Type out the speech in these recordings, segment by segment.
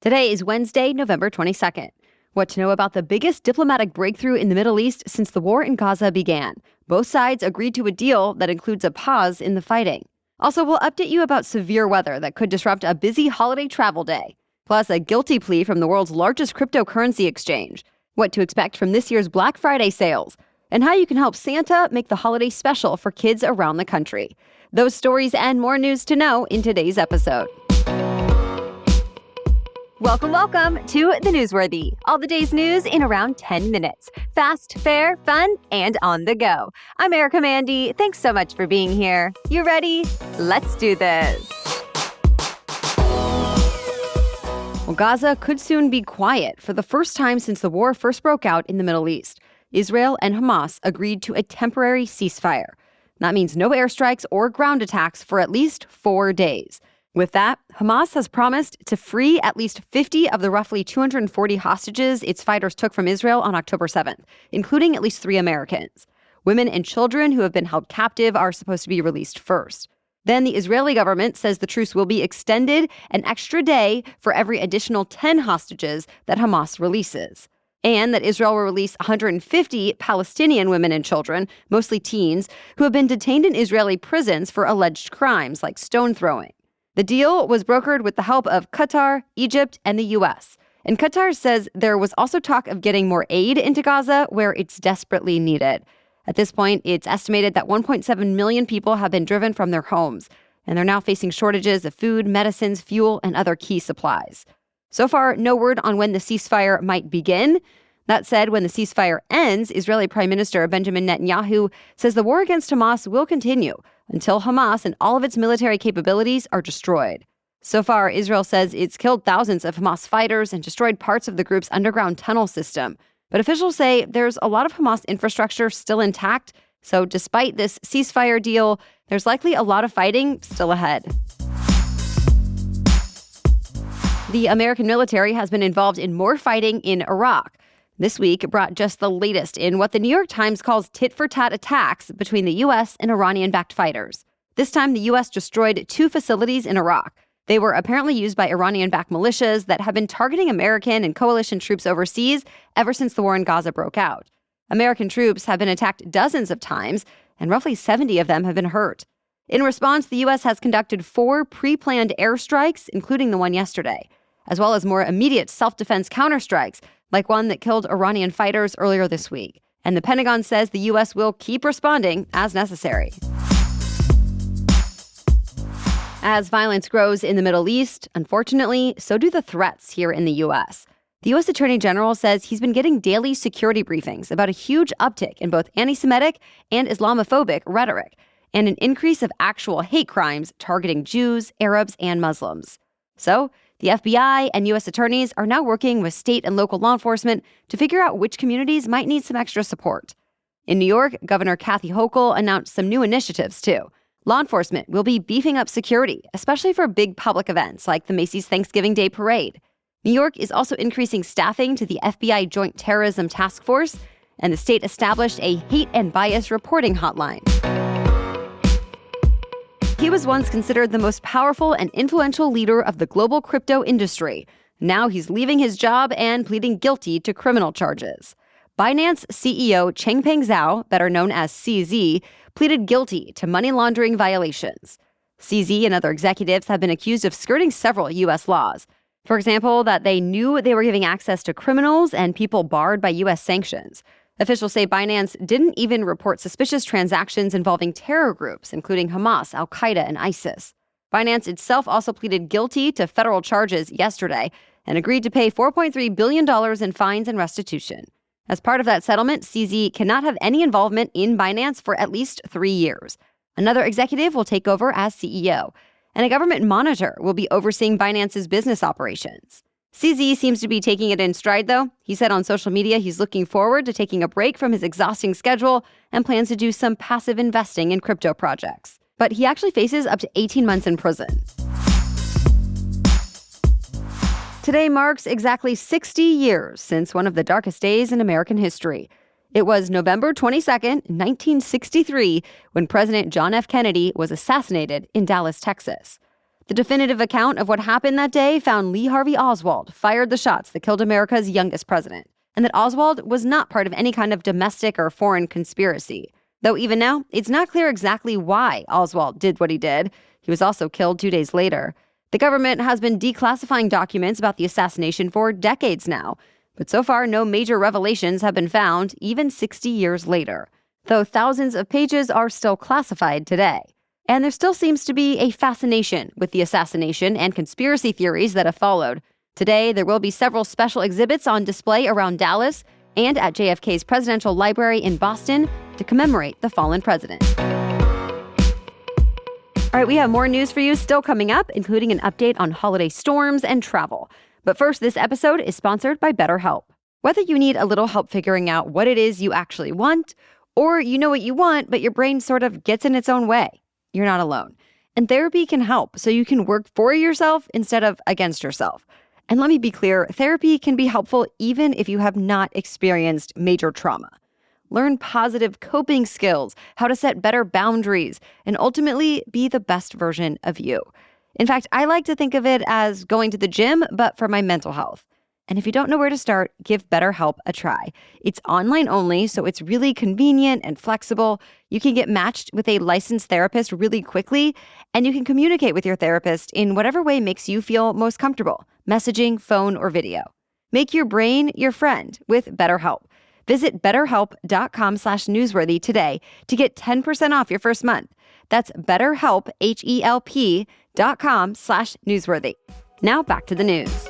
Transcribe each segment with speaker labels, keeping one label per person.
Speaker 1: Today is Wednesday, November 22nd. What to know about the biggest diplomatic breakthrough in the Middle East since the war in Gaza began. Both sides agreed to a deal that includes a pause in the fighting. Also, we'll update you about severe weather that could disrupt a busy holiday travel day. Plus, a guilty plea from the world's largest cryptocurrency exchange. What to expect from this year's Black Friday sales. And how you can help Santa make the holiday special for kids around the country. Those stories and more news to know in today's episode. Welcome to The Newsworthy. All the day's news in around 10 minutes. Fast, fair, fun, and on the go. I'm Erica Mandy. Thanks so much for being here. You ready? Let's do this. Well, Gaza could soon be quiet for the first time since the war first broke out in the Middle East. Israel and Hamas agreed to a temporary ceasefire. That means no airstrikes or ground attacks for at least 4 days. With that, Hamas has promised to free at least 50 of the roughly 240 hostages its fighters took from Israel on October 7th, including at least 3 Americans. Women and children who have been held captive are supposed to be released first. Then the Israeli government says the truce will be extended an extra day for every additional 10 hostages that Hamas releases. And that Israel will release 150 Palestinian women and children, mostly teens, who have been detained in Israeli prisons for alleged crimes like stone throwing. The deal was brokered with the help of Qatar, Egypt, and the U.S. And Qatar says there was also talk of getting more aid into Gaza where it's desperately needed. At this point, it's estimated that 1.7 million people have been driven from their homes, and they're now facing shortages of food, medicines, fuel, and other key supplies. So far, no word on when the ceasefire might begin. That said, when the ceasefire ends, Israeli Prime Minister Benjamin Netanyahu says the war against Hamas will continue until Hamas and all of its military capabilities are destroyed. So far, Israel says it's killed thousands of Hamas fighters and destroyed parts of the group's underground tunnel system. But officials say there's a lot of Hamas infrastructure still intact, so despite this ceasefire deal, there's likely a lot of fighting still ahead. The American military has been involved in more fighting in Iraq. This week brought just the latest in what the New York Times calls tit-for-tat attacks between the U.S. and Iranian-backed fighters. This time, the U.S. destroyed 2 facilities in Iraq. They were apparently used by Iranian-backed militias that have been targeting American and coalition troops overseas ever since the war in Gaza broke out. American troops have been attacked dozens of times, and roughly 70 of them have been hurt. In response, the U.S. has conducted 4 pre-planned airstrikes, including the one yesterday, as well as more immediate self-defense counterstrikes, like one that killed Iranian fighters earlier this week. And the Pentagon says the U.S. will keep responding as necessary. As violence grows in the Middle East, unfortunately, so do the threats here in the U.S. The U.S. Attorney General says he's been getting daily security briefings about a huge uptick in both anti-Semitic and Islamophobic rhetoric, and an increase of actual hate crimes targeting Jews, Arabs, and Muslims. So, the FBI and U.S. attorneys are now working with state and local law enforcement to figure out which communities might need some extra support. In New York, Governor Kathy Hochul announced some new initiatives, too. Law enforcement will be beefing up security, especially for big public events like the Macy's Thanksgiving Day Parade. New York is also increasing staffing to the FBI Joint Terrorism Task Force, and the state established a hate and bias reporting hotline. He was once considered the most powerful and influential leader of the global crypto industry. Now he's leaving his job and pleading guilty to criminal charges. Binance CEO Changpeng Zhao, better known as CZ, pleaded guilty to money laundering violations. CZ and other executives have been accused of skirting several U.S. laws. For example, that they knew they were giving access to criminals and people barred by U.S. sanctions. Officials say Binance didn't even report suspicious transactions involving terror groups, including Hamas, Al-Qaeda, and ISIS. Binance itself also pleaded guilty to federal charges yesterday and agreed to pay $4.3 billion in fines and restitution. As part of that settlement, CZ cannot have any involvement in Binance for at least 3 years. Another executive will take over as CEO, and a government monitor will be overseeing Binance's business operations. CZ seems to be taking it in stride, though. He said on social media he's looking forward to taking a break from his exhausting schedule and plans to do some passive investing in crypto projects. But he actually faces up to 18 months in prison. Today marks exactly 60 years since one of the darkest days in American history. It was November 22nd, 1963, when President John F. Kennedy was assassinated in Dallas, Texas. The definitive account of what happened that day found Lee Harvey Oswald fired the shots that killed America's youngest president, and that Oswald was not part of any kind of domestic or foreign conspiracy. Though even now, it's not clear exactly why Oswald did what he did. He was also killed 2 days later. The government has been declassifying documents about the assassination for decades now, but so far no major revelations have been found, even 60 years later, though thousands of pages are still classified today. And there still seems to be a fascination with the assassination and conspiracy theories that have followed. Today, there will be several special exhibits on display around Dallas and at JFK's Presidential Library in Boston to commemorate the fallen president. All right, we have more news for you still coming up, including an update on holiday storms and travel. But first, this episode is sponsored by BetterHelp. Whether you need a little help figuring out what it is you actually want, or you know what you want, but your brain sort of gets in its own way, you're not alone. And therapy can help so you can work for yourself instead of against yourself. And let me be clear, therapy can be helpful even if you have not experienced major trauma. Learn positive coping skills, how to set better boundaries, and ultimately be the best version of you. In fact, I like to think of it as going to the gym, but for my mental health. And if you don't know where to start, give BetterHelp a try. It's online only, so it's really convenient and flexible. You can get matched with a licensed therapist really quickly, and you can communicate with your therapist in whatever way makes you feel most comfortable, messaging, phone, or video. Make your brain your friend with BetterHelp. Visit betterhelp.com/newsworthy today to get 10% off your first month. That's BetterHelp, HELP.com/newsworthy. Now back to the news.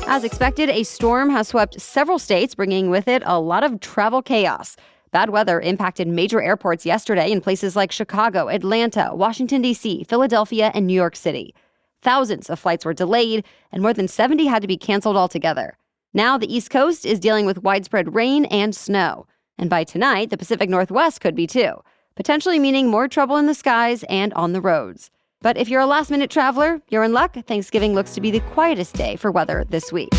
Speaker 1: As expected, a storm has swept several states, bringing with it a lot of travel chaos. Bad weather impacted major airports yesterday in places like Chicago, Atlanta, Washington, D.C., Philadelphia, and New York City. Thousands of flights were delayed, and more than 70 had to be canceled altogether. Now the East Coast is dealing with widespread rain and snow. And by tonight, the Pacific Northwest could be too, potentially meaning more trouble in the skies and on the roads. But if you're a last-minute traveler, you're in luck. Thanksgiving looks to be the quietest day for weather this week.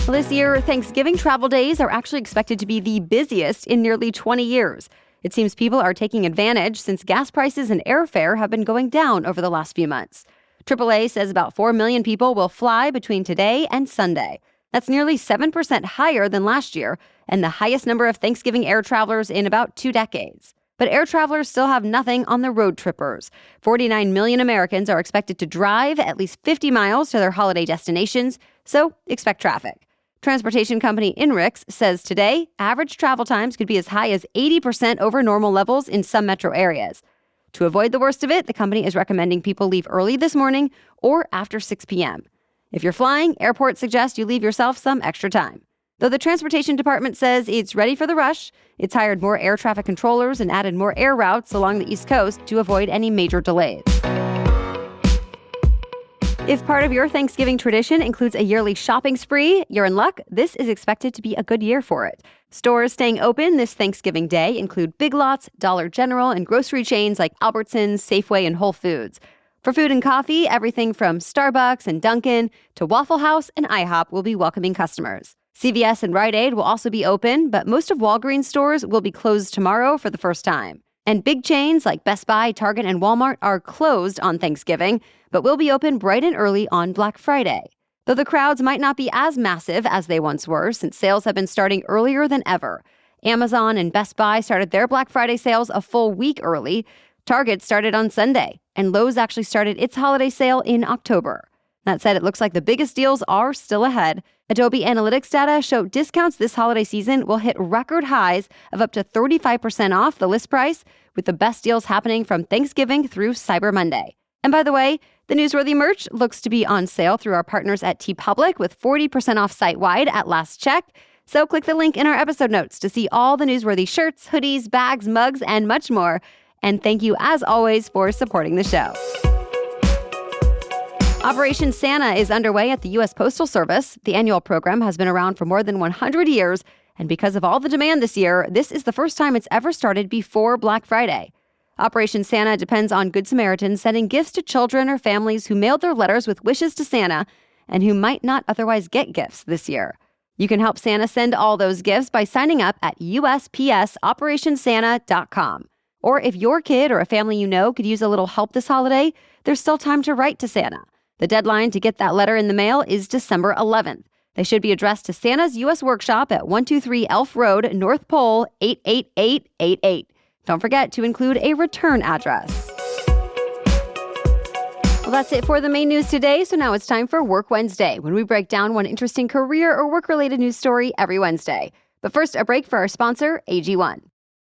Speaker 1: This year, Thanksgiving travel days are actually expected to be the busiest in nearly 20 years. It seems people are taking advantage since gas prices and airfare have been going down over the last few months. AAA says about 4 million people will fly between today and Sunday. That's nearly 7% higher than last year and the highest number of Thanksgiving air travelers in about 2 decades. But air travelers still have nothing on the road trippers. 49 million Americans are expected to drive at least 50 miles to their holiday destinations, so expect traffic. Transportation company INRIX says today, average travel times could be as high as 80% over normal levels in some metro areas. To avoid the worst of it, the company is recommending people leave early this morning or after 6 p.m. If you're flying, airports suggest you leave yourself some extra time. Though the transportation department says it's ready for the rush, it's hired more air traffic controllers and added more air routes along the East Coast to avoid any major delays. If part of your Thanksgiving tradition includes a yearly shopping spree, you're in luck. This is expected to be a good year for it. Stores staying open this Thanksgiving Day include Big Lots, Dollar General, and grocery chains like Albertsons, Safeway, and Whole Foods. For food and coffee, everything from Starbucks and Dunkin' to Waffle House and IHOP will be welcoming customers. CVS and Rite Aid will also be open, but most of Walgreens stores will be closed tomorrow for the first time. And big chains like Best Buy, Target, and Walmart are closed on Thanksgiving, but will be open bright and early on Black Friday. Though the crowds might not be as massive as they once were, since sales have been starting earlier than ever. Amazon and Best Buy started their Black Friday sales a full week early. Target started on Sunday, and Lowe's actually started its holiday sale in October. That said, it looks like the biggest deals are still ahead. Adobe Analytics data show discounts this holiday season will hit record highs of up to 35% off the list price, with the best deals happening from Thanksgiving through Cyber Monday. And by the way, the Newsworthy merch looks to be on sale through our partners at TeePublic with 40% off site-wide at last check. So click the link in our episode notes to see all the Newsworthy shirts, hoodies, bags, mugs, and much more. And thank you, as always, for supporting the show. Operation Santa is underway at the U.S. Postal Service. The annual program has been around for more than 100 years, and because of all the demand this year, this is the first time it's ever started before Black Friday. Operation Santa depends on Good Samaritans sending gifts to children or families who mailed their letters with wishes to Santa and who might not otherwise get gifts this year. You can help Santa send all those gifts by signing up at USPSOperationSanta.com. Or if your kid or a family you know could use a little help this holiday, there's still time to write to Santa. The deadline to get that letter in the mail is December 11th. They should be addressed to Santa's U.S. Workshop at 123 Elf Road, North Pole, 88888. Don't forget to include a return address. Well, that's it for the main news today. So now it's time for Work Wednesday, when we break down one interesting career or work-related news story every Wednesday. But first, a break for our sponsor, AG1.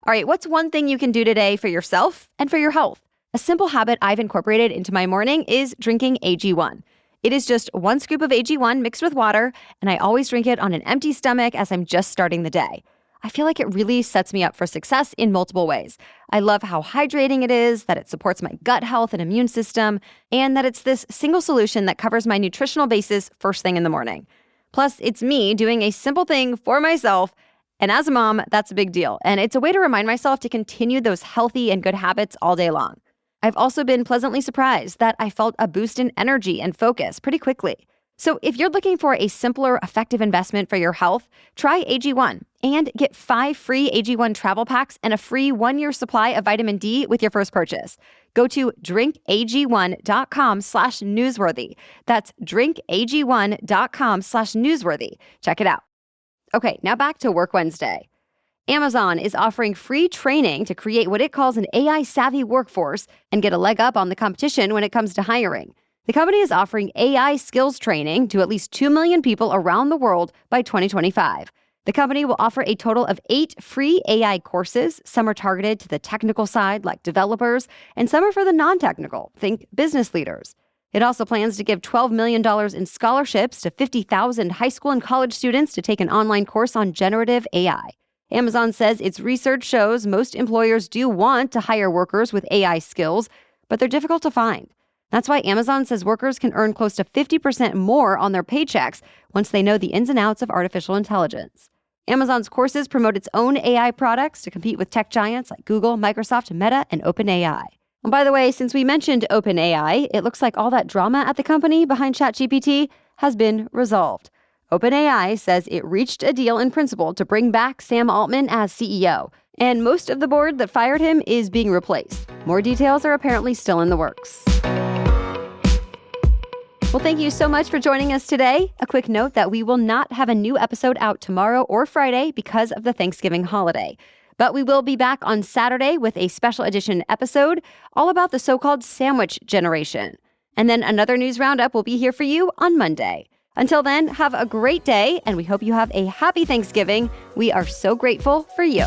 Speaker 1: All right, what's one thing you can do today for yourself and for your health? A simple habit I've incorporated into my morning is drinking AG1. It is just 1 scoop of AG1 mixed with water, and I always drink it on an empty stomach as I'm just starting the day. I feel like it really sets me up for success in multiple ways. I love how hydrating it is, that it supports my gut health and immune system, and that it's this single solution that covers my nutritional basis first thing in the morning. Plus, it's me doing a simple thing for myself, and as a mom, that's a big deal. And it's a way to remind myself to continue those healthy and good habits all day long. I've also been pleasantly surprised that I felt a boost in energy and focus pretty quickly. So if you're looking for a simpler, effective investment for your health, try AG1 and get 5 free AG1 travel packs and a free 1-year supply of vitamin D with your first purchase. Go to drinkag1.com/newsworthy. That's drinkag1.com/newsworthy. Check it out. Okay, now back to Work Wednesday. Amazon is offering free training to create what it calls an AI-savvy workforce and get a leg up on the competition when it comes to hiring. The company is offering AI skills training to at least 2 million people around the world by 2025. The company will offer a total of 8 free AI courses. Some are targeted to the technical side, like developers, and some are for the non-technical, think business leaders. It also plans to give $12 million in scholarships to 50,000 high school and college students to take an online course on generative AI. Amazon says its research shows most employers do want to hire workers with AI skills, but they're difficult to find. That's why Amazon says workers can earn close to 50% more on their paychecks once they know the ins and outs of artificial intelligence. Amazon's courses promote its own AI products to compete with tech giants like Google, Microsoft, Meta, and OpenAI. And by the way, since we mentioned OpenAI, it looks like all that drama at the company behind ChatGPT has been resolved. OpenAI says it reached a deal in principle to bring back Sam Altman as CEO, and most of the board that fired him is being replaced. More details are apparently still in the works. Well, thank you so much for joining us today. A quick note that we will not have a new episode out tomorrow or Friday because of the Thanksgiving holiday. But we will be back on Saturday with a special edition episode all about the so-called sandwich generation. And then another news roundup will be here for you on Monday. Until then, have a great day, and we hope you have a happy Thanksgiving. We are so grateful for you.